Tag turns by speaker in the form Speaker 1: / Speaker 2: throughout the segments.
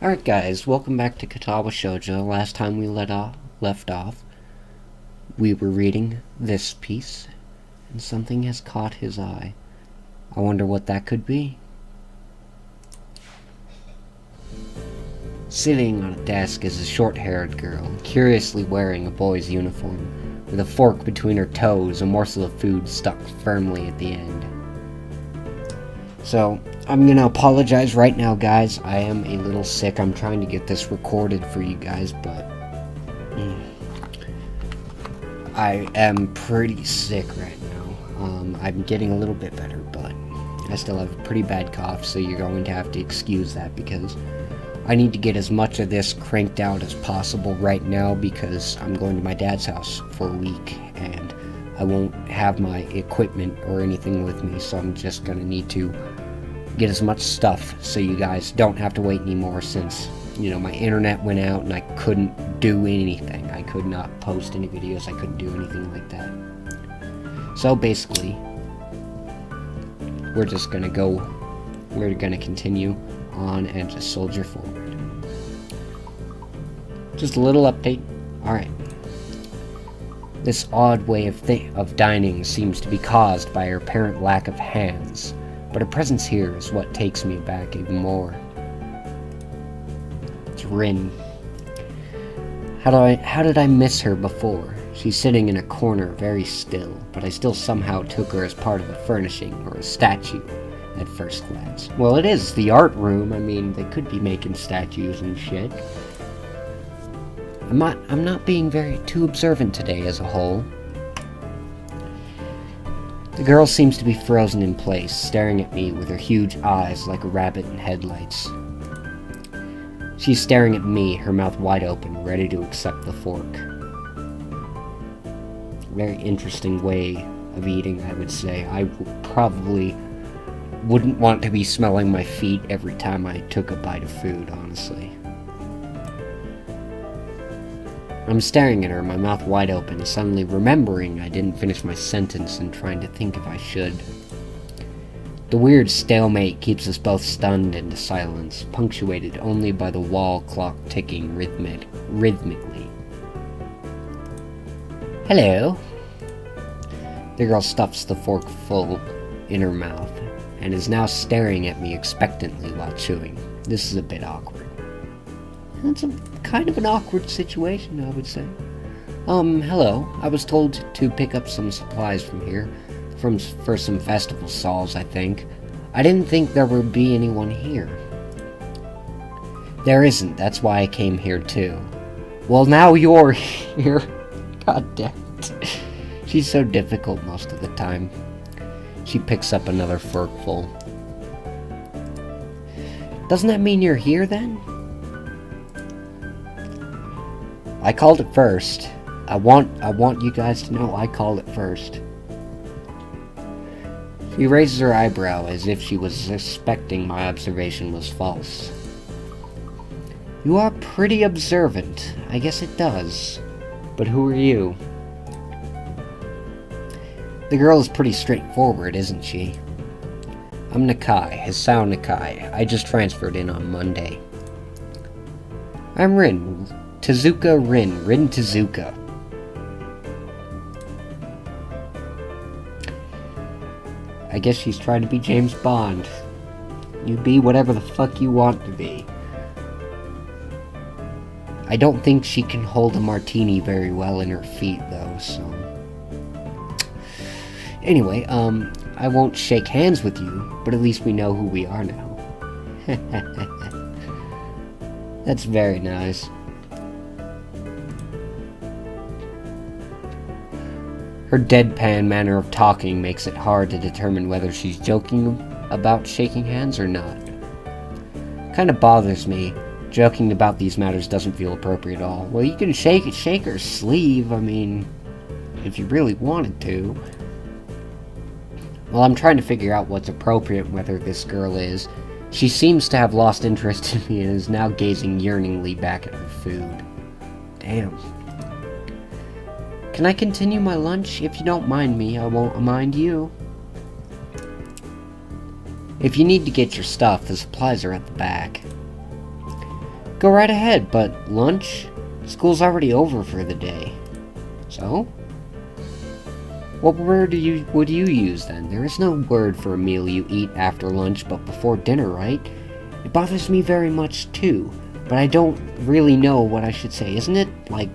Speaker 1: Alright guys, welcome back to Katawa Shoujo. Last time we left off, we were reading this piece, and something has caught his eye. I wonder what that could be. Sitting on a desk is a short-haired girl, curiously wearing a boy's uniform, with a fork between her toes, a morsel of food stuck firmly at the end. So, I'm gonna apologize right now, guys. I am a little sick. I'm trying to get this recorded for you guys, but I am pretty sick right now. I'm getting a little bit better, but I still have a pretty bad cough, so you're going to have to excuse that because I need to get as much of this cranked out as possible right now because I'm going to my dad's house for a week, and I won't have my equipment or anything with me, so I'm just gonna need to get as much stuff so you guys don't have to wait anymore since, you know, my internet went out and I couldn't do anything. I could not post any videos, I couldn't do anything like that. So basically, we're gonna continue on and just soldier forward. Just a little update. Alright. This odd way of dining seems to be caused by her apparent lack of hands. But her presence here is what takes me back even more. It's Rin. How did I miss her before? She's sitting in a corner, very still, but I still somehow took her as part of a furnishing or a statue at first glance. Well, it is the art room. I mean, they could be making statues and shit. I'm not being too observant today as a whole. The girl seems to be frozen in place, staring at me with her huge eyes like a rabbit in headlights. She's staring at me, her mouth wide open, ready to accept the fork. Very interesting way of eating, I would say. I probably wouldn't want to be smelling my feet every time I took a bite of food, honestly. I'm staring at her, my mouth wide open, suddenly remembering I didn't finish my sentence and trying to think if I should. The weird stalemate keeps us both stunned into silence, punctuated only by the wall clock ticking rhythmically. Hello? The girl stuffs the fork full in her mouth, and is now staring at me expectantly while chewing. This is a bit awkward. That's kind of an awkward situation, I would say. Hello. I was told to pick up some supplies from here, for some festival stalls, I think. I didn't think there would be anyone here. There isn't, that's why I came here too. Well, now you're here. God damn it. She's so difficult most of the time. She picks up another forkful. Doesn't that mean you're here then? I called it first. I want you guys to know I called it first. She raises her eyebrow as if she was suspecting my observation was false. You are pretty observant. I guess it does. But who are you? The girl is pretty straightforward, isn't she? I'm Nakai, Hisao Nakai. I just transferred in on Monday. I'm Rin. Tezuka Rin Tezuka. I guess she's trying to be James Bond. You be whatever the fuck you want to be. I don't think she can hold a martini very well in her feet, though, so... Anyway, I won't shake hands with you, but at least we know who we are now. That's very nice. Her deadpan manner of talking makes it hard to determine whether she's joking about shaking hands or not. Kinda bothers me. Joking about these matters doesn't feel appropriate at all. Well, you can shake her sleeve, I mean, if you really wanted to. Well, I'm trying to figure out what's appropriate, whether this girl is. She seems to have lost interest in me and is now gazing yearningly back at her food. Damn. Can I continue my lunch? If you don't mind me, I won't mind you. If you need to get your stuff, the supplies are at the back. Go right ahead, but lunch? School's already over for the day. So? What word would you use then? There is no word for a meal you eat after lunch but before dinner, right? It bothers me very much too, but I don't really know what I should say. Isn't it like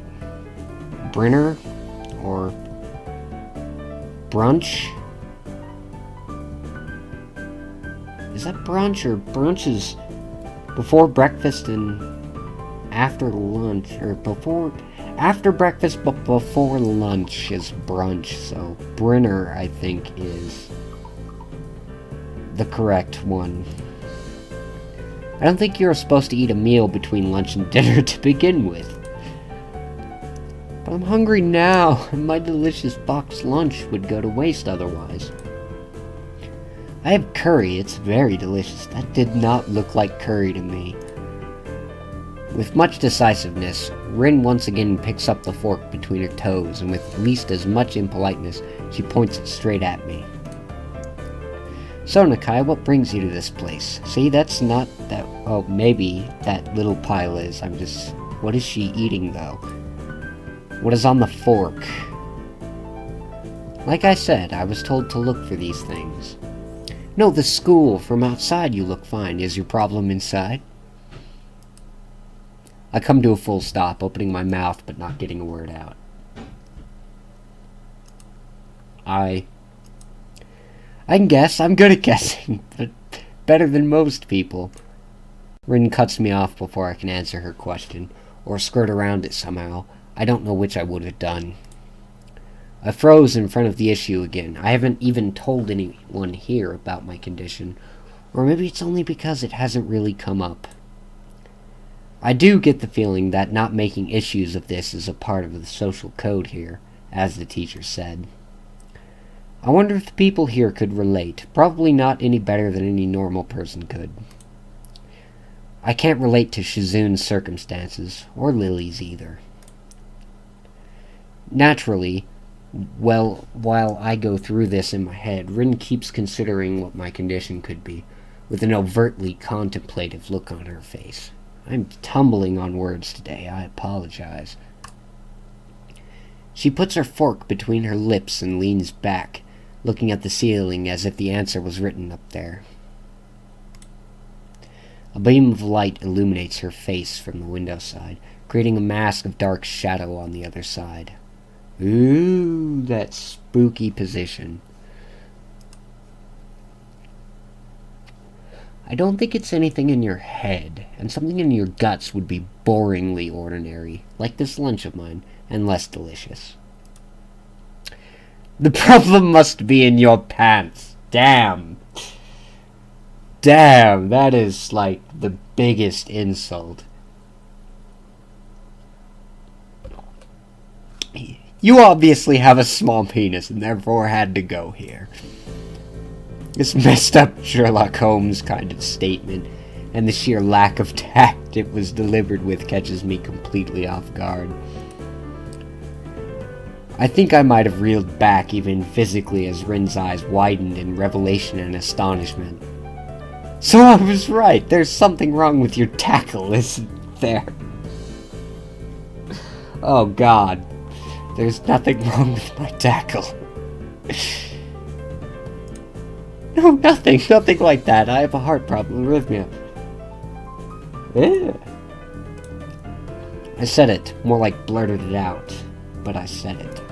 Speaker 1: Brinner or brunch? Is that brunch, or brunch is before breakfast and after lunch, or after breakfast but before lunch is brunch, so Brinner, I think, is the correct one. I don't think you're supposed to eat a meal between lunch and dinner to begin with. But I'm hungry now, and my delicious boxed lunch would go to waste otherwise. I have curry, it's very delicious. That did not look like curry to me. With much decisiveness, Rin once again picks up the fork between her toes, and with at least as much impoliteness, she points it straight at me. So, Nakai, what brings you to this place? See, that's not that... Oh, maybe that little pile is. What is she eating, though? What is on the fork? Like I said, I was told to look for these things. No, the school. From outside you look fine. Is your problem inside? I come to a full stop, opening my mouth but not getting a word out. I can guess. I'm good at guessing, but better than most people. Rin cuts me off before I can answer her question, or skirt around it somehow. I don't know which I would have done. I froze in front of the issue again. I haven't even told anyone here about my condition, or maybe it's only because it hasn't really come up. I do get the feeling that not making issues of this is a part of the social code here, as the teacher said. I wonder if the people here could relate. Probably not any better than any normal person could. I can't relate to Shizune's circumstances, or Lilly's either. Naturally, well, while I go through this in my head, Rin keeps considering what my condition could be, with an overtly contemplative look on her face. I'm tumbling on words today, I apologize. She puts her fork between her lips and leans back, looking at the ceiling as if the answer was written up there. A beam of light illuminates her face from the window side, creating a mask of dark shadow on the other side. Ooh, that spooky position. I don't think it's anything in your head, and something in your guts would be boringly ordinary, like this lunch of mine, and less delicious. The problem must be in your pants. Damn. Damn, that is like the biggest insult. You obviously have a small penis and therefore had to go here. This messed up Sherlock Holmes kind of statement, and the sheer lack of tact it was delivered with catches me completely off guard. I think I might have reeled back even physically as Rin's eyes widened in revelation and astonishment. So I was right, there's something wrong with your tackle, isn't there? Oh god, there's nothing wrong with my tackle. No, nothing like that. I have a heart problem, arrhythmia. Yeah. I said it, more like blurted it out, but I said it.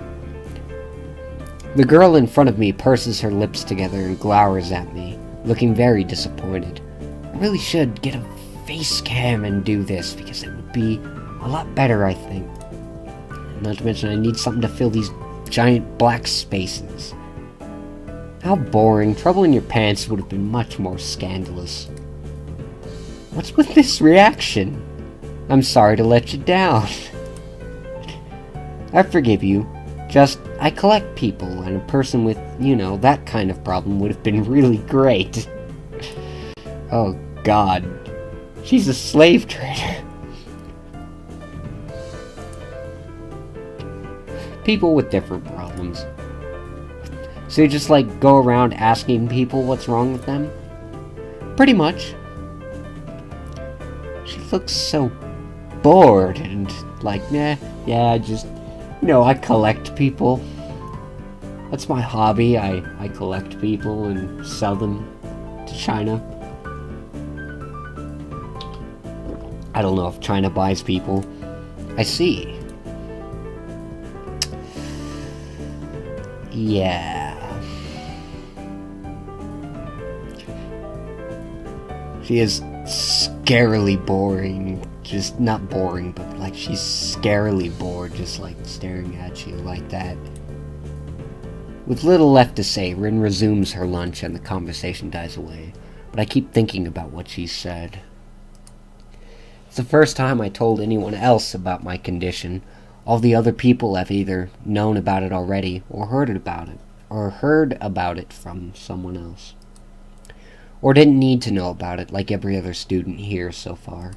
Speaker 1: The girl in front of me purses her lips together and glowers at me, looking very disappointed. I really should get a face cam and do this, because it would be a lot better, I think. Not to mention I need something to fill these giant black spaces. How boring. Trouble in your pants would have been much more scandalous. What's with this reaction? I'm sorry to let you down. I forgive you. Just, I collect people, and a person with, that kind of problem would have been really great. Oh god. She's a slave trader. People with different problems. So you just, go around asking people what's wrong with them? Pretty much. She looks so bored and like, yeah, I just, I collect people. That's my hobby. I collect people and sell them to China. I don't know if China buys people. I see. Yeah. She is scarily boring. Just not boring, but like she's scarily bored, just like staring at you like that. With little left to say, Rin resumes her lunch and the conversation dies away. But I keep thinking about what she said. It's the first time I told anyone else about my condition. All the other people have either known about it already or heard about it from someone else. Or didn't need to know about it like every other student here so far.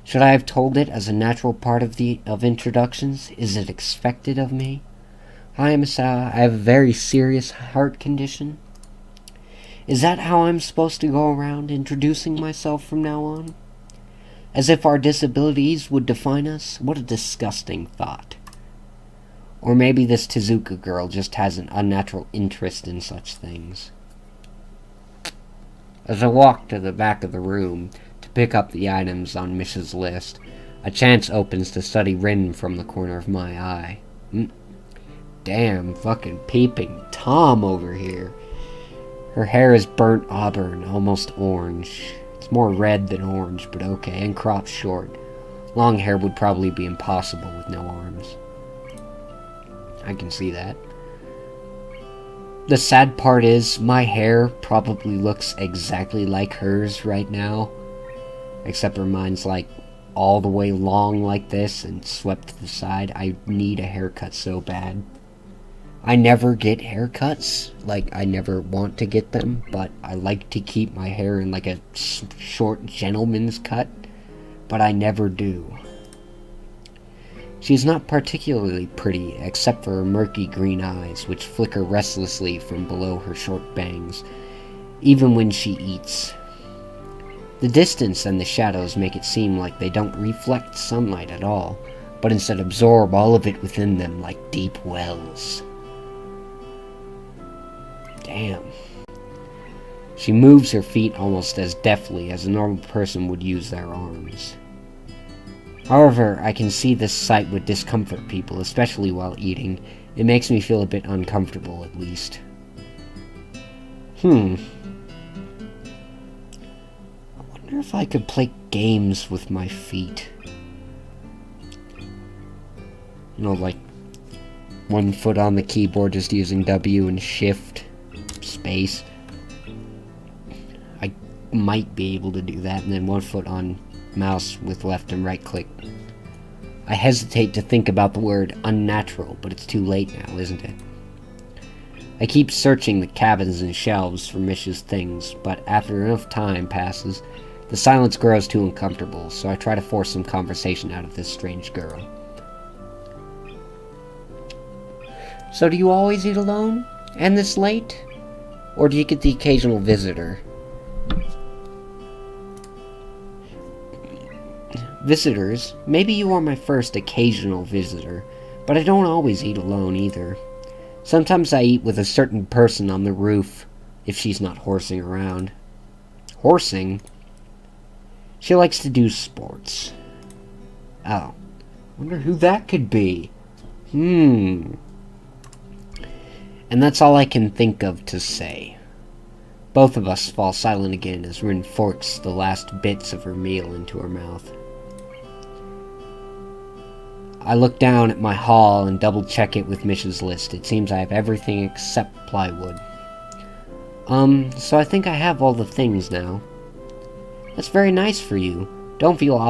Speaker 1: Should I have told it as a natural part of introductions? Is it expected of me? Hi, Misao. I have a very serious heart condition. Is that how I'm supposed to go around introducing myself from now on? As if our disabilities would define us? What a disgusting thought. Or maybe this Tezuka girl just has an unnatural interest in such things. As I walk to the back of the room to pick up the items on Mish's list, a chance opens to study Rin from the corner of my eye. Damn fucking peeping Tom over here. Her hair is burnt auburn, almost orange. It's more red than orange, but okay, and cropped short. Long hair would probably be impossible with no arms. I can see that. The sad part is, my hair probably looks exactly like hers right now. Except for mine's like all the way long like this and swept to the side. I need a haircut so bad. I never get haircuts. Like, I never want to get them, but I like to keep my hair in like a short gentleman's cut. But I never do. She is not particularly pretty, except for her murky green eyes, which flicker restlessly from below her short bangs, even when she eats. The distance and the shadows make it seem like they don't reflect sunlight at all, but instead absorb all of it within them like deep wells. Damn. She moves her feet almost as deftly as a normal person would use their arms. However, I can see this sight would discomfort people, especially while eating. It makes me feel a bit uncomfortable, at least. I wonder if I could play games with my feet. Like one foot on the keyboard just using W and Shift, space. I might be able to do that, and then one foot on mouse with left and right click. I hesitate to think about the word unnatural, but it's too late now, isn't it? I keep searching the cabins and shelves for Mish's things, but after enough time passes, the silence grows too uncomfortable, so I try to force some conversation out of this strange girl. So do you always eat alone? And this late? Or do you get the occasional visitor? Visitors? Maybe you are my first occasional visitor, but I don't always eat alone either. Sometimes I eat with a certain person on the roof, if she's not horsing around. Horsing? She likes to do sports. Oh, wonder who that could be. And that's all I can think of to say. Both of us fall silent again as Rin forks the last bits of her meal into her mouth. I look down at my haul and double-check it with Mish's list. It seems I have everything except plywood. So I think I have all the things now. That's very nice for you. Don't feel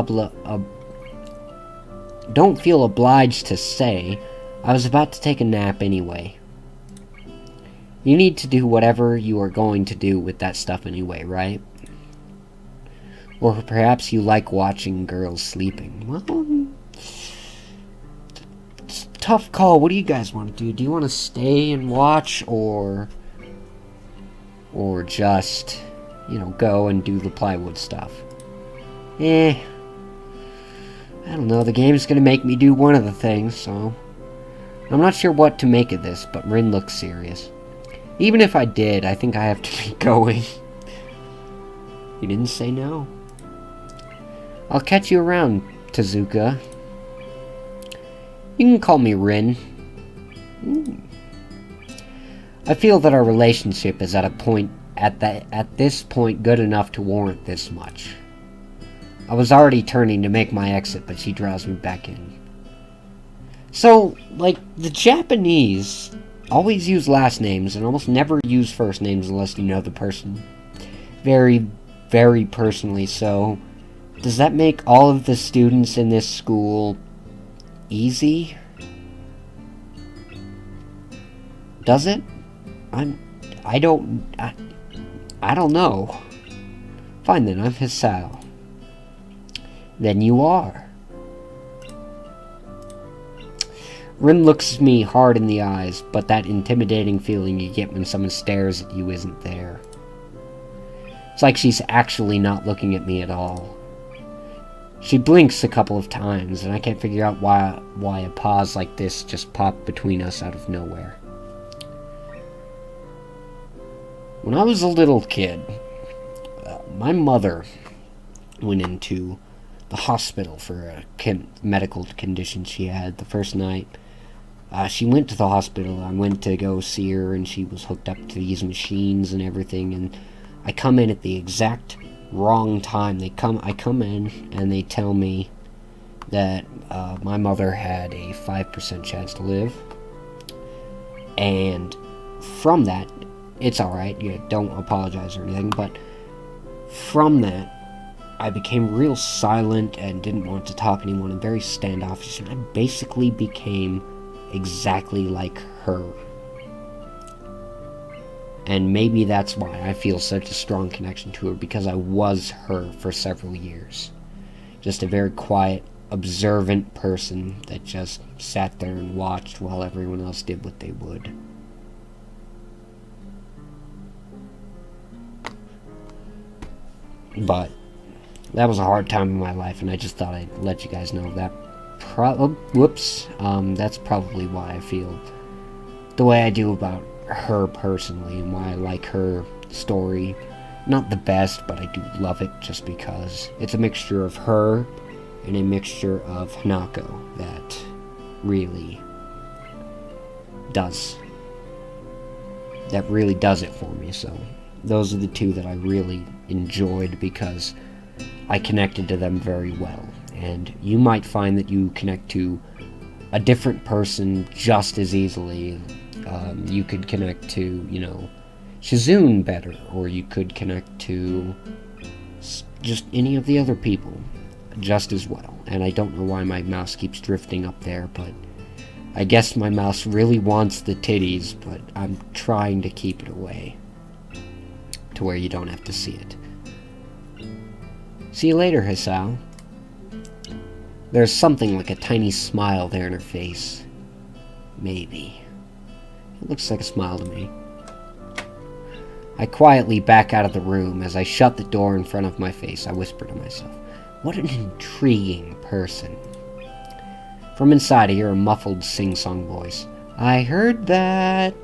Speaker 1: obliged to say. I was about to take a nap anyway. You need to do whatever you are going to do with that stuff anyway, right? Or perhaps you like watching girls sleeping. Well, it's a tough call. What do you guys want to do? Do you want to stay and watch, or just, go and do the plywood stuff? I don't know, the game's gonna make me do one of the things, so... I'm not sure what to make of this, but Rin looks serious. Even if I did, I think I have to be going. You didn't say no. I'll catch you around, Tezuka. You can call me Rin. I feel that our relationship is at this point good enough to warrant this much. I was already turning to make my exit, but she draws me back in. So, like, the Japanese always use last names and almost never use first names unless you know the person very, very personally. So, does that make all of the students in this school easy? Does it? I don't know. Fine then, I'm Hisao. Then you are. Rin looks me hard in the eyes, but that intimidating feeling you get when someone stares at you isn't there. It's like she's actually not looking at me at all. She blinks a couple of times, and I can't figure out why a pause like this just popped between us out of nowhere. When I was a little kid, my mother went into the hospital for a medical condition she had the first night. She went to the hospital. I went to go see her, and she was hooked up to these machines and everything, and I come in at the exact wrong time. I come in, and they tell me that my mother had a 5% chance to live, and from that, it's alright, you don't apologize or anything, but from that, I became real silent and didn't want to talk to anyone and very standoffish, and I basically became exactly like her. And maybe that's why I feel such a strong connection to her, because I was her for several years. Just a very quiet, observant person that just sat there and watched while everyone else did what they would. But that was a hard time in my life, and I just thought I'd let you guys know that. That's probably why I feel the way I do about her personally, and why I like her story. Not the best, but I do love it just because it's a mixture of her and a mixture of Hanako that really does it for me. So those are the two that I really enjoyed because I connected to them very well. And you might find that you connect to a different person just as easily. You could connect to, Shizune better, or you could connect to just any of the other people just as well. And I don't know why my mouse keeps drifting up there, but I guess my mouse really wants the titties, but I'm trying to keep it away to where you don't have to see it. See you later, Hisao. There's something like a tiny smile there in her face. Maybe. It looks like a smile to me. I quietly back out of the room. As I shut the door in front of my face, I whisper to myself, what an intriguing person. From inside, I hear a muffled sing-song voice. I heard that.